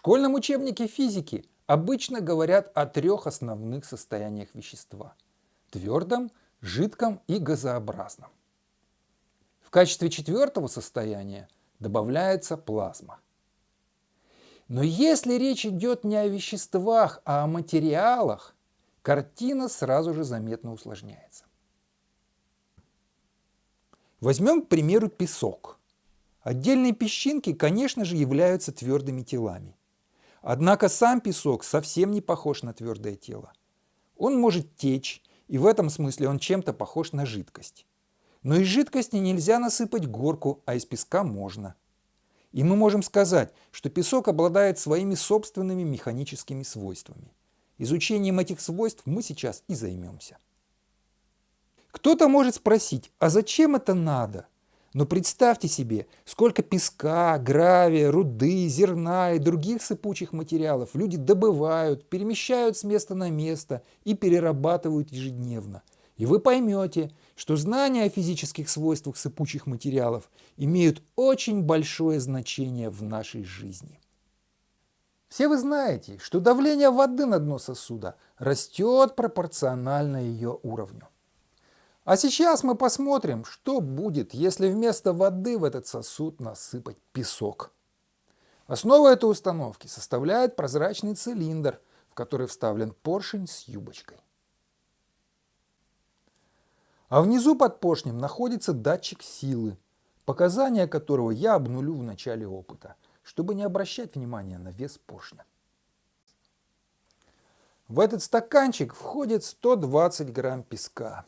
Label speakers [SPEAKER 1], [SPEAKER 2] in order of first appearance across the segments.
[SPEAKER 1] школьном учебнике физики обычно говорят о трех основных состояниях вещества – твердом, жидком и газообразном. В качестве четвертого состояния добавляется плазма. Но если речь идет не о веществах, а о материалах, картина сразу же заметно усложняется. Возьмем, к примеру, песок. Отдельные песчинки, конечно же, являются твердыми телами. Однако сам песок совсем не похож на твердое тело. Он может течь, и в этом смысле он чем-то похож на жидкость. Но из жидкости нельзя насыпать горку, а из песка можно. И мы можем сказать, что песок обладает своими собственными механическими свойствами. Изучением этих свойств мы сейчас и займемся. Кто-то может спросить, а зачем это надо? Но представьте себе, сколько песка, гравия, руды, зерна и других сыпучих материалов люди добывают, перемещают с места на место и перерабатывают ежедневно. И вы поймете, что знания о физических свойствах сыпучих материалов имеют очень большое значение в нашей жизни. Все вы знаете, что давление воды на дно сосуда растет пропорционально ее уровню. А сейчас мы посмотрим, что будет, если вместо воды в этот сосуд насыпать песок. Основу этой установки составляет прозрачный цилиндр, в который вставлен поршень с юбочкой. А внизу под поршнем находится датчик силы, показания которого я обнулю в начале опыта, чтобы не обращать внимания на вес поршня. В этот стаканчик входит 120 грамм песка.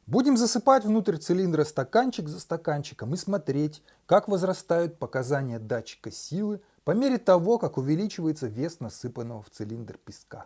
[SPEAKER 1] Будем засыпать внутрь цилиндра стаканчик за стаканчиком и смотреть, как возрастают показания датчика силы по мере того, как увеличивается вес насыпанного в цилиндр песка.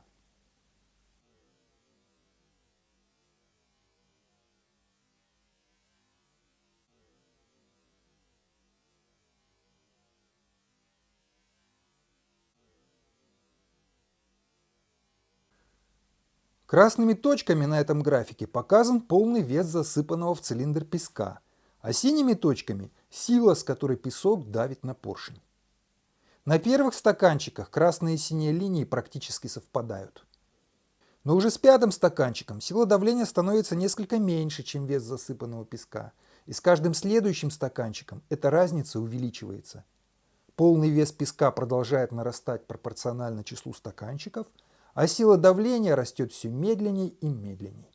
[SPEAKER 1] Красными точками на этом графике показан полный вес засыпанного в цилиндр песка, а синими точками – сила, с которой песок давит на поршень. На первых стаканчиках красные и синие линии практически совпадают. Но уже с пятым стаканчиком сила давления становится несколько меньше, чем вес засыпанного песка, и с каждым следующим стаканчиком эта разница увеличивается. Полный вес песка продолжает нарастать пропорционально числу стаканчиков, а сила давления растет все медленнее и медленнее.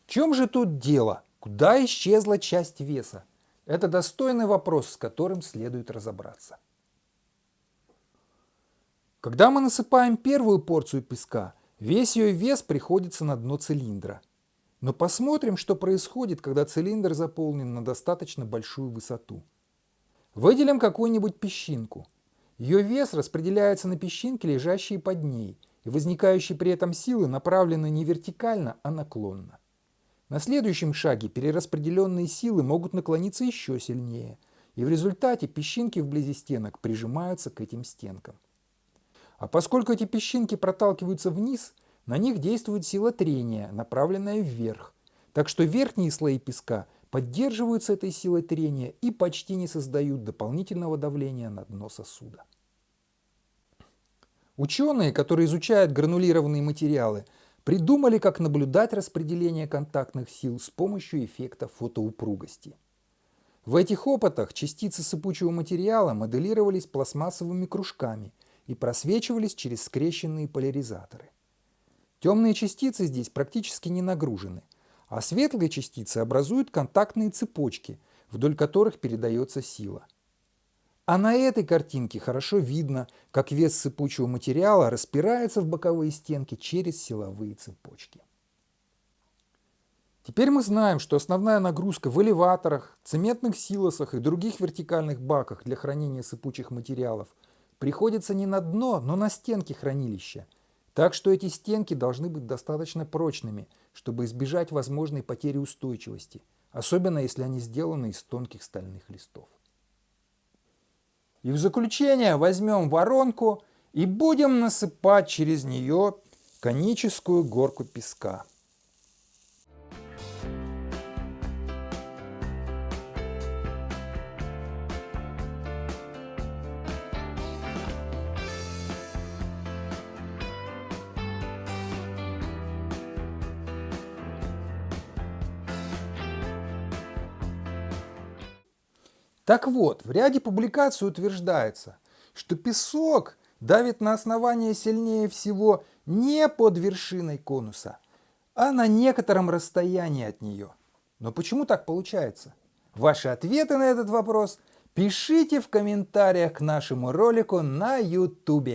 [SPEAKER 1] В чем же тут дело? Куда исчезла часть веса? Это достойный вопрос, с которым следует разобраться. Когда мы насыпаем первую порцию песка, весь ее вес приходится на дно цилиндра. Но посмотрим, что происходит, когда цилиндр заполнен на достаточно большую высоту. Выделим какую-нибудь песчинку. Ее вес распределяется на песчинки, лежащие под ней, и возникающие при этом силы направлены не вертикально, а наклонно. На следующем шаге перераспределенные силы могут наклониться еще сильнее, и в результате песчинки вблизи стенок прижимаются к этим стенкам. А поскольку эти песчинки проталкиваются вниз, на них действует сила трения, направленная вверх, так что верхние слои песка поддерживаются этой силой трения и почти не создают дополнительного давления на дно сосуда. Ученые, которые изучают гранулированные материалы, придумали, как наблюдать распределение контактных сил с помощью эффекта фотоупругости. В этих опытах частицы сыпучего материала моделировались пластмассовыми кружками и просвечивались через скрещенные поляризаторы. Темные частицы здесь практически не нагружены, а светлые частицы образуют контактные цепочки, вдоль которых передается сила. А на этой картинке хорошо видно, как вес сыпучего материала распирается в боковые стенки через силовые цепочки. Теперь мы знаем, что основная нагрузка в элеваторах, цементных силосах и других вертикальных баках для хранения сыпучих материалов приходится не на дно, но на стенки хранилища. Так что эти стенки должны быть достаточно прочными, чтобы избежать возможной потери устойчивости, особенно если они сделаны из тонких стальных листов. И в заключение возьмем воронку и будем насыпать через нее коническую горку песка. Так вот, в ряде публикаций утверждается, что песок давит на основание сильнее всего не под вершиной конуса, а на некотором расстоянии от нее. Но почему так получается? Ваши ответы на этот вопрос пишите в комментариях к нашему ролику на YouTube.